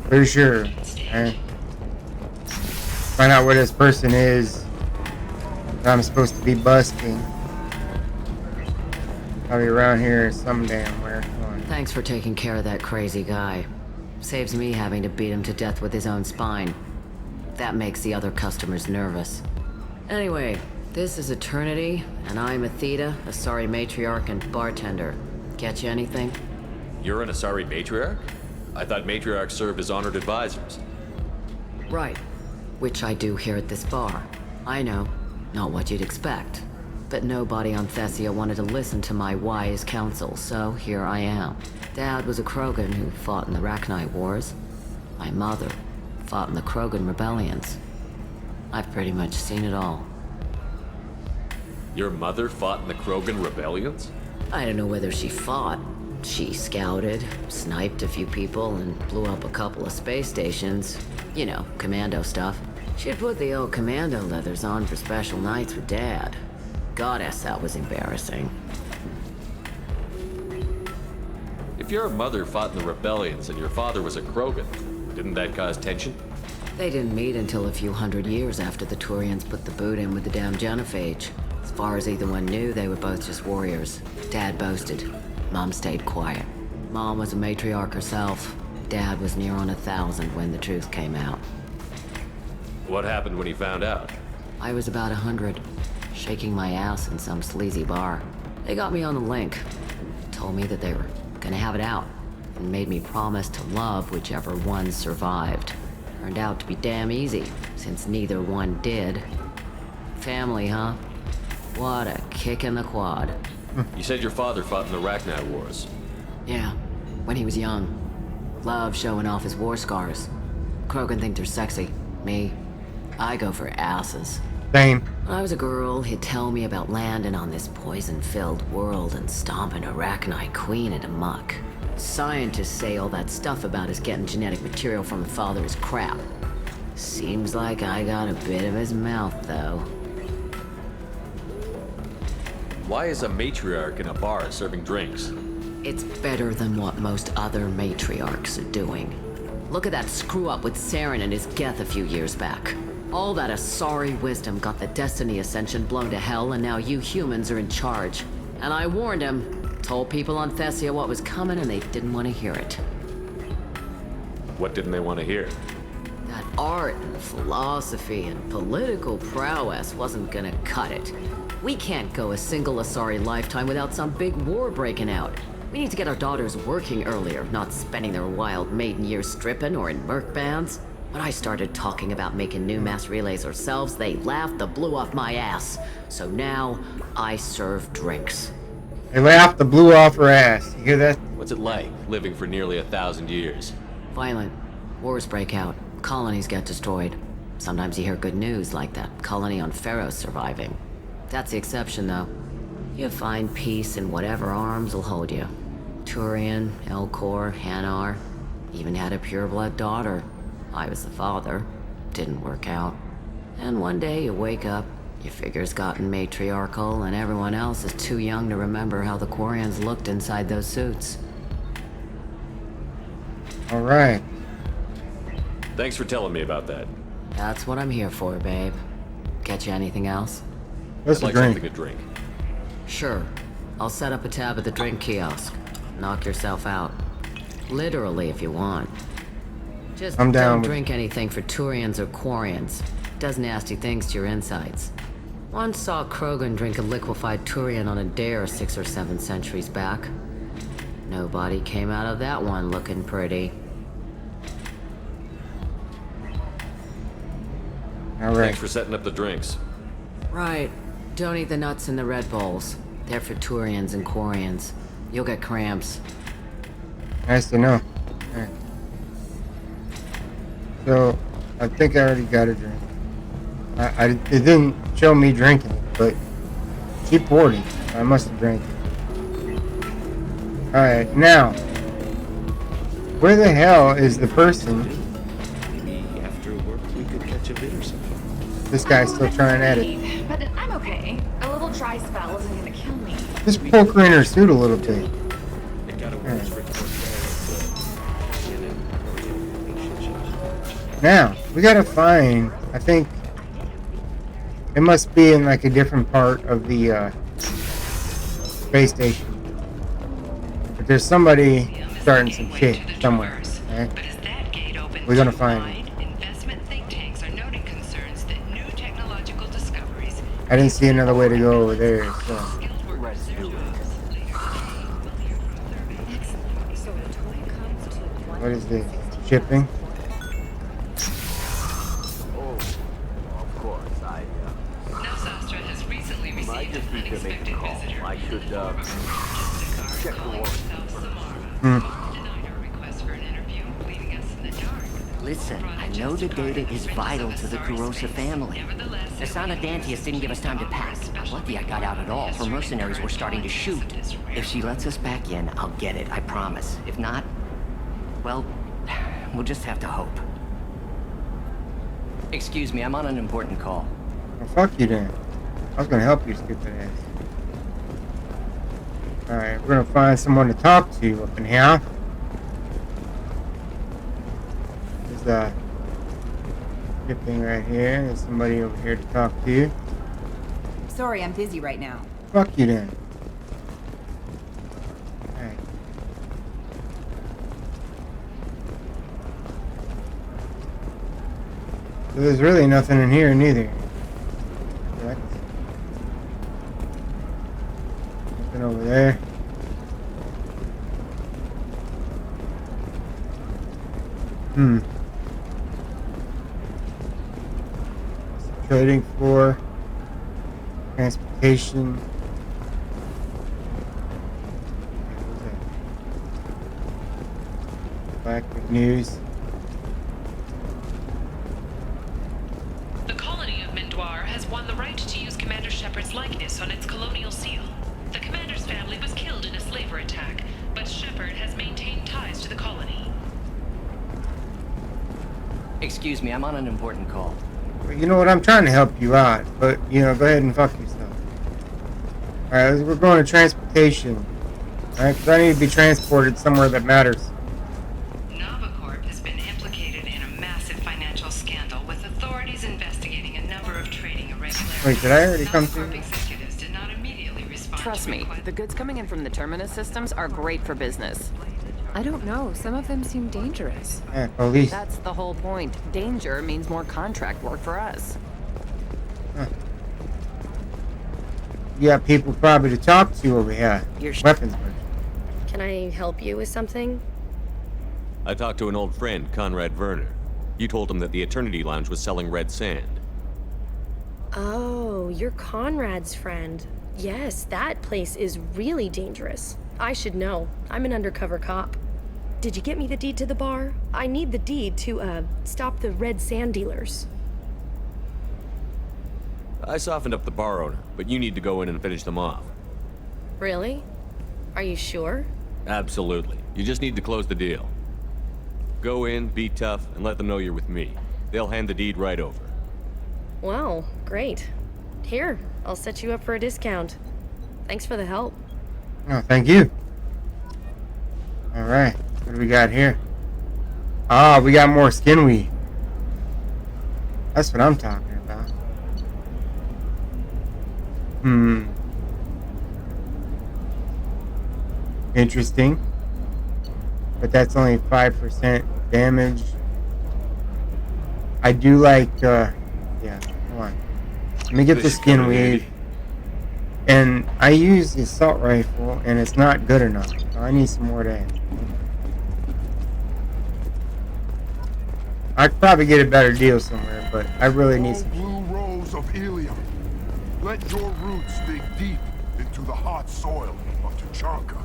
Pretty sure. Okay. Find out where this person is that I'm supposed to be busting. Probably around here some damn where. Thanks for taking care of that crazy guy. Saves me having to beat him to death with his own spine. That makes the other customers nervous. Anyway, this is Eternity, and I'm Athena, Asari matriarch and bartender. Get you anything? You're an Asari matriarch? I thought matriarchs served as honored advisors. Right. Which I do here at this bar. I know. Not what you'd expect. But nobody on Thessia wanted to listen to my wise counsel, so here I am. Dad was a Krogan who fought in the Rachni Wars. My mother fought in the Krogan rebellions. I've pretty much seen it all. Your mother fought in the Krogan rebellions? I don't know whether she fought. She scouted, sniped a few people, and blew up a couple of space stations. You know, commando stuff. She'd put the old commando leathers on for special nights with Dad. Goddess, that was embarrassing. If your mother fought in the rebellions and your father was a Krogan, didn't that cause tension? They didn't meet until a few hundred years after the Turians put the boot in with the damn genophage. As far as either one knew, they were both just warriors. Dad boasted. Mom stayed quiet. Mom was a matriarch herself. Dad was near on 1,000 when the truth came out. What happened when he found out? I was about 100, shaking my ass in some sleazy bar. They got me on the link. Told me that they were gonna have it out, and made me promise to love whichever one survived. Turned out to be damn easy, since neither one did. Family, huh? What a kick in the quad. You said your father fought in the Rachni Wars. Yeah, when he was young. Loved showing off his war scars. Krogan think they're sexy. Me, I go for asses. Same. When I was a girl, he'd tell me about landing on this poison-filled world and stomping a Rachni queen into muck. Scientists say all that stuff about us getting genetic material from the father is crap. Seems like I got a bit of his mouth, though. Why is a matriarch in a bar serving drinks? It's better than what most other matriarchs are doing. Look at that screw-up with Saren and his Geth a few years back. All that Asari wisdom got the Destiny Ascension blown to hell, and now you humans are in charge. And I warned him, told people on Thessia what was coming, and they didn't want to hear it. What didn't they want to hear? That art and philosophy and political prowess wasn't gonna cut it. We can't go a single Asari lifetime without some big war breaking out. We need to get our daughters working earlier, not spending their wild maiden years stripping or in merc bands. When I started talking about making new mass relays ourselves, they laughed the blue off my ass. So now, I serve drinks. They laughed the blue off her ass. You hear that? What's it like, living for nearly 1,000 years? Violent. Wars break out. Colonies get destroyed. Sometimes you hear good news, like that colony on Pharaoh surviving. That's the exception, though. You find peace in whatever arms will hold you. Turian, Elcor, Hanar. Even had a pureblood daughter. I was the father. Didn't work out. And one day you wake up, your figure's gotten matriarchal, and everyone else is too young to remember how the Quarians looked inside those suits. Alright. Thanks for telling me about that. That's what I'm here for, babe. Get you anything else? What's I'd like drink? something to drink. Sure. I'll set up a tab at the drink kiosk. Knock yourself out. Literally, if you want. Just I'm down don't with drink anything for Turians or Quarians. Does nasty things to your insides. Once saw Krogan drink a liquefied Turian on a dare 6 or 7 centuries back. Nobody came out of that one looking pretty. All right. Thanks for setting up the drinks. Right. Don't eat the nuts in the Red Bowls. They're for Turians and Quarians. You'll get cramps. Nice to know. Alright. So, I think I already got a drink. It didn't show me drinking it, but she poured it. I must have drank it. Alright, now, where the hell is the person? Maybe after work we could catch a bit or something. This guy's still trying at it. But I'm okay. A little dry spell isn't gonna kill me. Just poke her in her suit a little bit. Now, we gotta find, I think, it must be in like a different part of the space station. But there's somebody starting some shit somewhere. Right? We're gonna find it. I didn't see another way to go over there, so. What is this? Shipping? Nos Astra has recently received an unexpected visitor. I should check the warrant. Listen, I know the data is vital to the Kurosa family. The son of Dantius didn't give us time to pack. I'm lucky I got out at all. Her mercenaries were starting to shoot. If she lets us back in, I'll get it, I promise. If not, well, we'll just have to hope. Excuse me, I'm on an important call. Well, fuck you then. I was gonna help you, stupid ass. Alright, we're gonna find someone to talk to up in here. There's shipping right here. There's somebody over here to talk to you. Sorry, I'm busy right now. Fuck you then. Alright. So there's really nothing in here neither. Correct? Nothing over there. Trading floor, transportation. Black news. The colony of Mindoir has won the right to use Commander Shepard's likeness on its colonial seal. The commander's family was killed in a slaver attack, but Shepard has maintained ties to the colony. Excuse me, I'm on an important call. You know what? I'm trying to help you out, but you know, go ahead and fuck yourself. All right, we're going to transportation. All right, because I need to be transported somewhere that matters. Novacorp has been implicated in a massive financial scandal, with authorities investigating a number of trading irregularities. Wait, did I already come through? Executives did not immediately respond. Trust me, the goods coming in from the Terminus systems are great for business. I don't know. Some of them seem dangerous. Yeah, police. That's the whole point. Danger means more contract work for us. Huh. You got people probably to talk to over here. Weapons merchant. Can I help you with something? I talked to an old friend, Conrad Verner. You told him that the Eternity Lounge was selling red sand. Oh, you're Conrad's friend. Yes, that place is really dangerous. I should know. I'm an undercover cop. Did you get me the deed to the bar? I need the deed to, stop the red sand dealers. I softened up the bar owner, but you need to go in and finish them off. Really? Are you sure? Absolutely. You just need to close the deal. Go in, be tough, and let them know you're with me. They'll hand the deed right over. Wow, great. Here, I'll set you up for a discount. Thanks for the help. Oh, thank you. All right, what do we got here? Ah, we got more skin weed. That's what I'm talking about. Interesting. But that's only 5% damage. I do like, yeah, hold on. Let me get the skin weave. And I use the assault rifle, and it's not good enough. So I need some more of that. I could probably get a better deal somewhere, but I really need some. Blue rose of Illium. Let your roots dig deep into the hot soil of Tuchanka.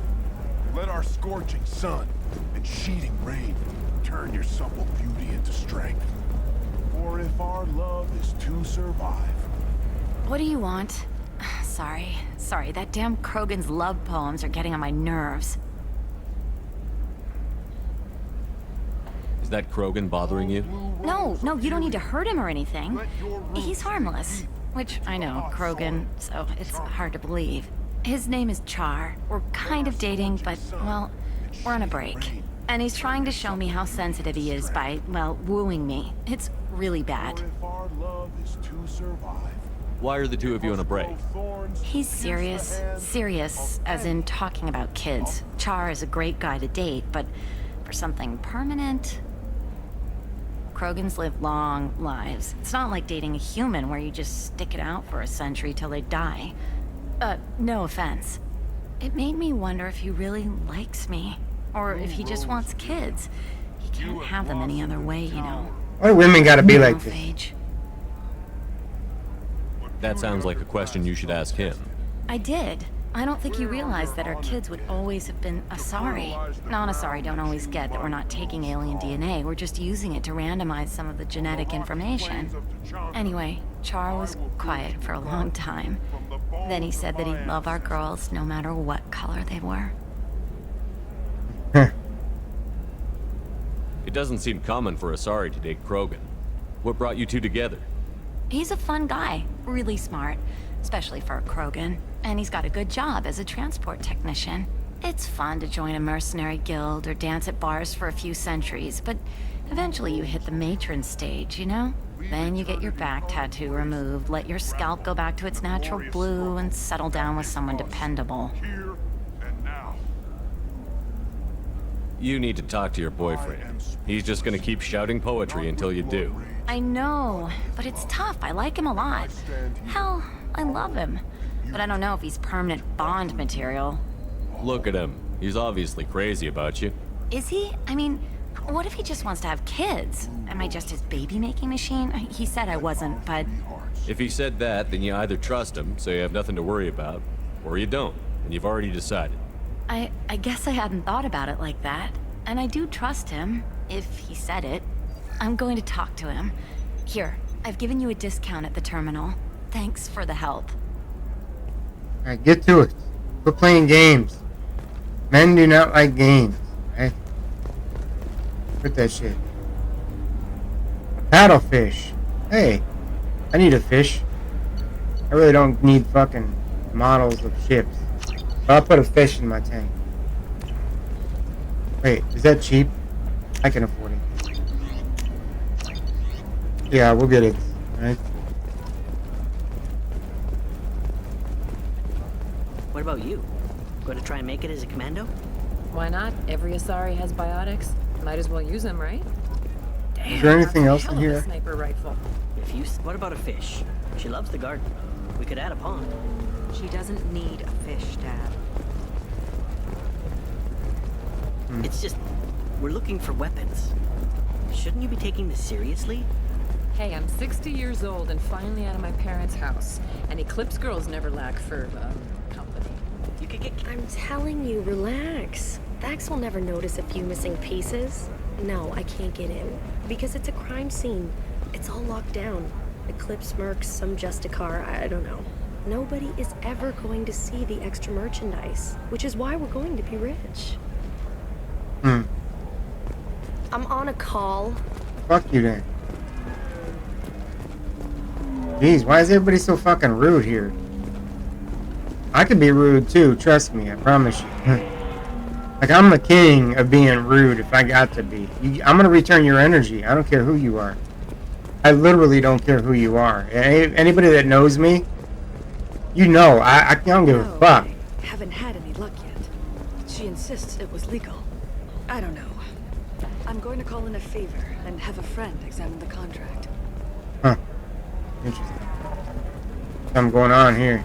Let our scorching sun and sheeting rain turn your supple beauty into strength. For if our love is to survive. What do you want? Sorry, that damn Krogan's love poems are getting on my nerves. Is that Krogan bothering you? No, you don't need to hurt him or anything. He's harmless. Which, I know, Krogan, so it's hard to believe. His name is Char. We're kind of dating, but, well, we're on a break. And he's trying to show me how sensitive he is by, well, wooing me. It's really bad. Why are the two of you on a break? He's serious. Serious, as in talking about kids. Char is a great guy to date, but for something permanent... Krogans live long lives. It's not like dating a human where you just stick it out for a century till they die. No offense. It made me wonder if he really likes me. Or if he just wants kids. He can't have them any other way, you know. Why do women gotta be like this? That sounds like a question you should ask him. I did. I don't think he realized that our kids would always have been Asari. Non-Asari don't always get that we're not taking alien DNA, we're just using it to randomize some of the genetic information. Anyway, Char was quiet for a long time. Then he said that he'd love our girls no matter what color they were. It doesn't seem common for Asari to date Krogan. What brought you two together? He's a fun guy, really smart, especially for a Krogan. And he's got a good job as a transport technician. It's fun to join a mercenary guild or dance at bars for a few centuries, but eventually you hit the matron stage, you know? Then you get your back tattoo removed, let your scalp go back to its natural blue, and settle down with someone dependable. You need to talk to your boyfriend. He's just gonna keep shouting poetry until you do. I know, but it's tough. I like him a lot. Hell, I love him. But I don't know if he's permanent Bond material. Look at him. He's obviously crazy about you. Is he? I mean, what if he just wants to have kids? Am I just his baby-making machine? He said I wasn't, but... If he said that, then you either trust him, so you have nothing to worry about, or you don't, and you've already decided. I guess I hadn't thought about it like that. And I do trust him, if he said it. I'm going to talk to him. Here, I've given you a discount at the terminal. Thanks for the help. Alright, get to it. Quit playing games. Men do not like games. Right? Quit that shit. A paddlefish. Hey, I need a fish. I really don't need fucking models of ships. So I'll put a fish in my tank. Wait, is that cheap? I can afford it. Yeah, we'll get it. Right? What about you? Going to try and make it as a commando? Why not? Every Asari has biotics. Might as well use them, right? Damn, is there anything else in here? Sniper rifle. What about a fish? She loves the garden. We could add a pond. She doesn't need a fish, Dad. It's just, we're looking for weapons. Shouldn't you be taking this seriously? Hey, I'm 60 years old and finally out of my parents' house. And Eclipse girls never lack for, company. You could get... I'm telling you, relax. Vax will never notice a few missing pieces. No, I can't get in. Because it's a crime scene. It's all locked down. Eclipse mercs, some Justicar, I don't know. Nobody is ever going to see the extra merchandise, which is why we're going to be rich. I'm on a call. Fuck you then. Jeez, why is everybody so fucking rude here? I could be rude too, trust me, I promise you. Like, I'm the king of being rude if I got to be. I'm gonna return your energy. I don't care who you are. I literally don't care who you are. Anybody that knows me, you know, I don't give a fuck. I haven't had any luck yet. She insists it was legal. I don't know. I'm going to call in a favor and have a friend examine the contract. Huh. Interesting. Something going on here.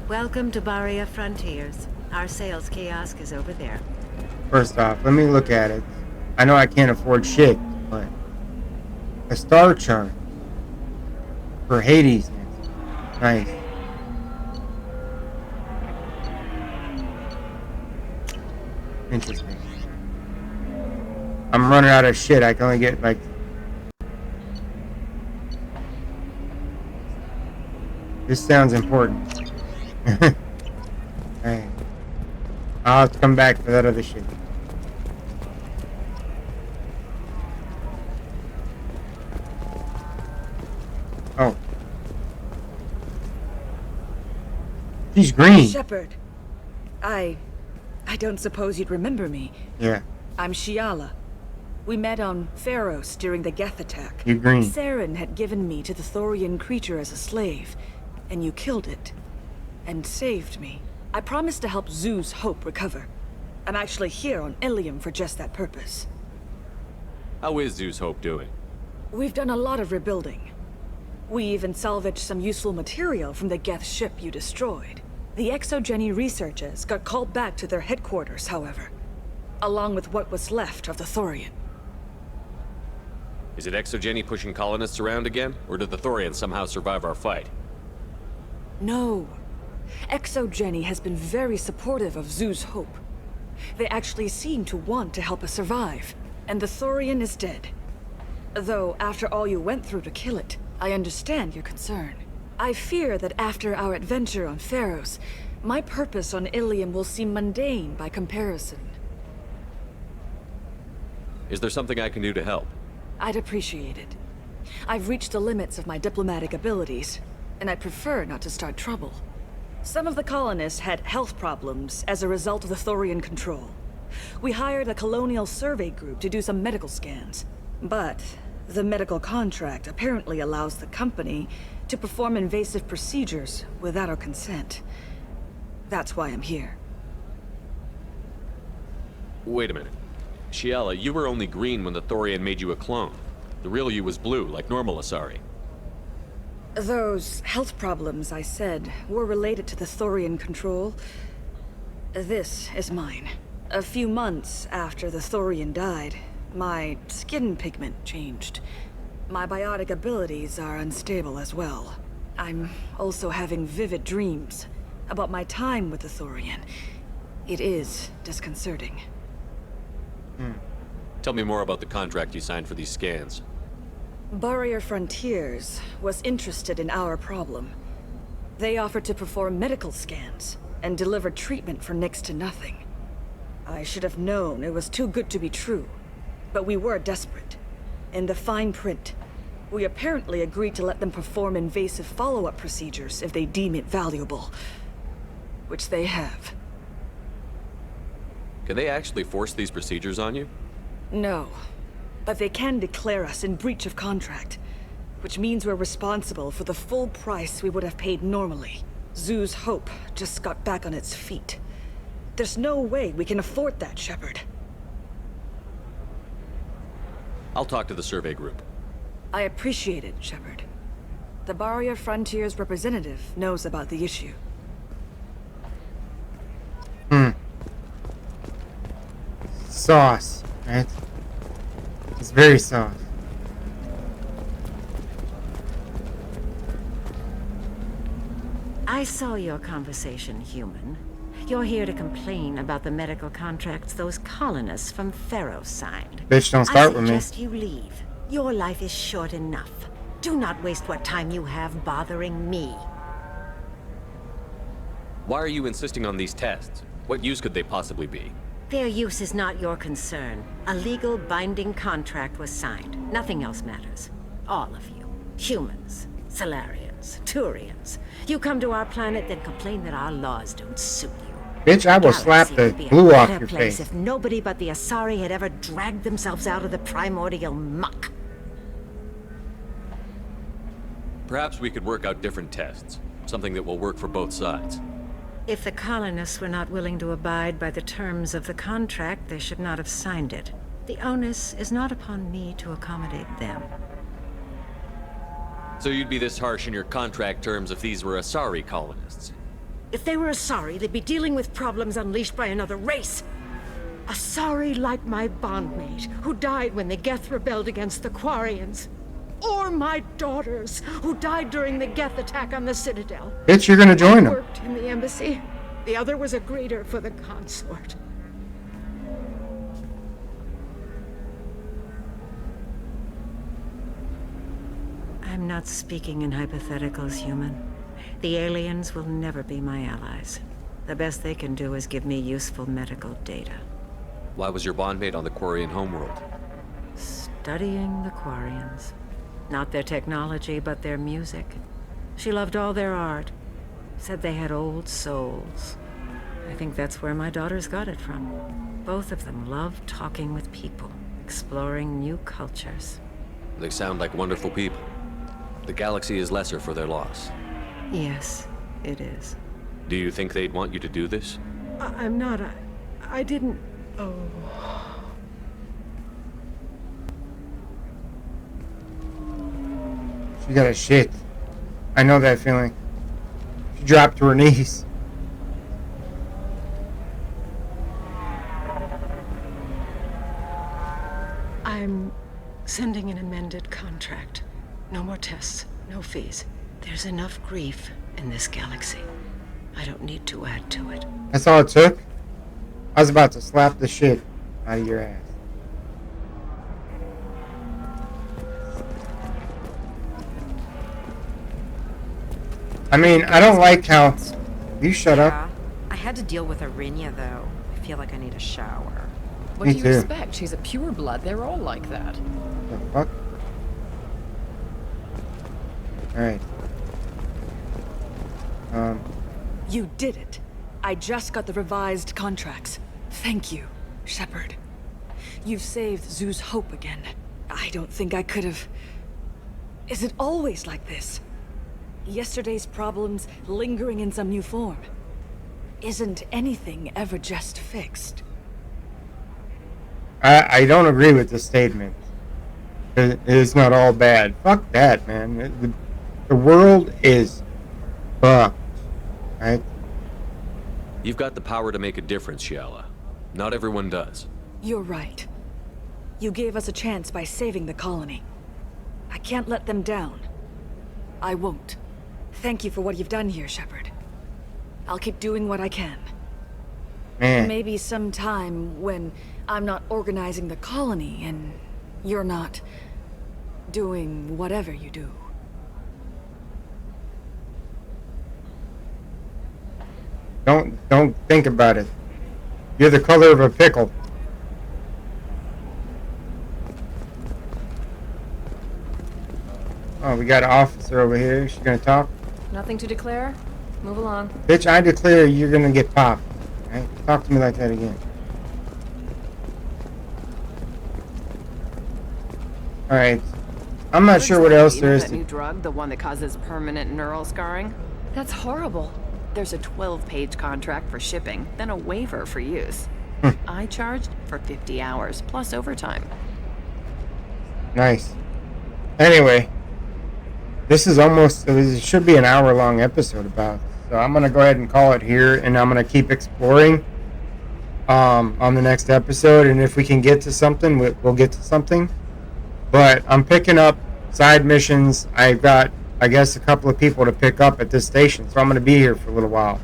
Welcome to Barria Frontiers. Our sales kiosk is over there. First off, let me look at it. I know I can't afford shit, but a star chart for Hades. Nice. Interesting. I'm running out of shit. I can only get like... This sounds important. Alright. I'll have to come back for that other shit. Oh. She's green. Shepard. I don't suppose you'd remember me. Yeah. I'm Shiala. We met on Pharos during the Geth attack. You're green. Saren had given me to the Thorian creature as a slave, and you killed it. And saved me. I promised to help Zeus Hope recover. I'm actually here on Illium for just that purpose. How is Zeus Hope doing? We've done a lot of rebuilding. We even salvaged some useful material from the Geth ship you destroyed. The Exogeny researchers got called back to their headquarters, however, along with what was left of the Thorian. Is it Exogeny pushing colonists around again, or did the Thorians somehow survive our fight? No. Exogeny has been very supportive of Zeus Hope. They actually seem to want to help us survive, and the Thorian is dead. Though, after all you went through to kill it, I understand your concern. I fear that after our adventure on Pharos, my purpose on Illium will seem mundane by comparison. Is there something I can do to help? I'd appreciate it. I've reached the limits of my diplomatic abilities, and I prefer not to start trouble. Some of the colonists had health problems as a result of the Thorian control. We hired a colonial survey group to do some medical scans, but the medical contract apparently allows the company to perform invasive procedures without our consent. That's why I'm here. Wait a minute. Shiala, you were only green when the Thorian made you a clone. The real you was blue, like normal Asari. Those health problems I said were related to the Thorian control. This is mine. A few months after the Thorian died, my skin pigment changed. My biotic abilities are unstable as well. I'm also having vivid dreams about my time with the Thorian. It is disconcerting. Tell me more about the contract you signed for these scans. Barria Frontiers was interested in our problem. They offered to perform medical scans and deliver treatment for next to nothing. I should have known it was too good to be true, but we were desperate. In the fine print, we apparently agreed to let them perform invasive follow-up procedures if they deem it valuable, which they have. Can they actually force these procedures on you? No, but they can declare us in breach of contract, which means we're responsible for the full price we would have paid normally. Zeus Hope just got back on its feet. There's no way we can afford that, Shepard. I'll talk to the survey group. I appreciate it, Shepard. The Barria Frontiers representative knows about the issue. Sauce, right? It's very sauce. I saw your conversation, human. You're here to complain about the medical contracts those colonists from Pharos signed. Bitch, don't start with me. I suggest you leave. Your life is short enough. Do not waste what time you have bothering me. Why are you insisting on these tests? What use could they possibly be? Their use is not your concern. A legal binding contract was signed. Nothing else matters. All of you. Humans, Solarians, Turians. You come to our planet, then complain that our laws don't suit you. Bitch, I will slap the glue off your face. If nobody but the Asari had ever dragged themselves out of the primordial muck. Perhaps we could work out different tests. Something that will work for both sides. If the colonists were not willing to abide by the terms of the contract, they should not have signed it. The onus is not upon me to accommodate them. So you'd be this harsh in your contract terms if these were Asari colonists? If they were Asari, they'd be dealing with problems unleashed by another race. Asari like my bondmate, who died when the Geth rebelled against the Quarians. Or my daughters, who died during the Geth attack on the Citadel. Bitch, you're gonna join them. Worked in the embassy. The other was a greeter for the consort. I'm not speaking in hypotheticals, human. The aliens will never be my allies. The best they can do is give me useful medical data. Why was your bondmate on the Quarian homeworld? Studying the Quarians. Not their technology, but their music. She loved all their art. Said they had old souls. I think that's where my daughters got it from. Both of them loved talking with people, exploring new cultures. They sound like wonderful people. The galaxy is lesser for their loss. Yes, it is. Do you think they'd want you to do this? I'm not. I didn't. Oh. She got a shit. I know that feeling. She dropped to her knees. I'm sending an amended contract. No more tests, no fees. There's enough grief in this galaxy. I don't need to add to it. That's all it took? I was about to slap the shit out of your ass. I mean, I don't like how... You shut up. I had to deal with Arinia, though. I feel like I need a shower. What do you expect? She's a pureblood. They're all like that. The fuck? Alright. You did it. I just got the revised contracts. Thank you, Shepard. You've saved Zoo's hope again. I don't think I could have... Is it always like this? Yesterday's problems lingering in some new form. Isn't anything ever just fixed? I don't agree with this statement. It is not all bad. Fuck that, man. The world is fucked. Right? You've got the power to make a difference, Gianna. Not everyone does. You're right. You gave us a chance by saving the colony. I can't let them down. I won't. Thank you for what you've done here, Shepard. I'll keep doing what I can. Man. Maybe sometime when I'm not organizing the colony and you're not doing whatever you do. Don't think about it. You're the color of a pickle. Oh, we got an officer over here. She's gonna talk. Nothing to declare? Move along. Bitch, I declare you're gonna get popped. Right? Talk to me like that again. Alright. I'm not sure what else there is that new drug, the one that causes permanent neural scarring? That's horrible. There's a 12-page contract for shipping, then a waiver for use. I charged for 50 hours, plus overtime. Nice. Anyway. This is almost... It should be an hour-long episode about. So I'm going to go ahead and call it here. And I'm going to keep exploring on the next episode. And if we can get to something, we'll get to something. But I'm picking up side missions. I've got, I guess, a couple of people to pick up at this station. So I'm going to be here for a little while.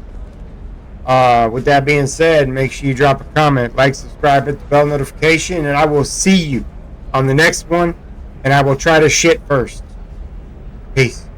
With that being said, make sure you drop a comment, like, subscribe, hit the bell notification. And I will see you on the next one. And I will try to shit first. Peace.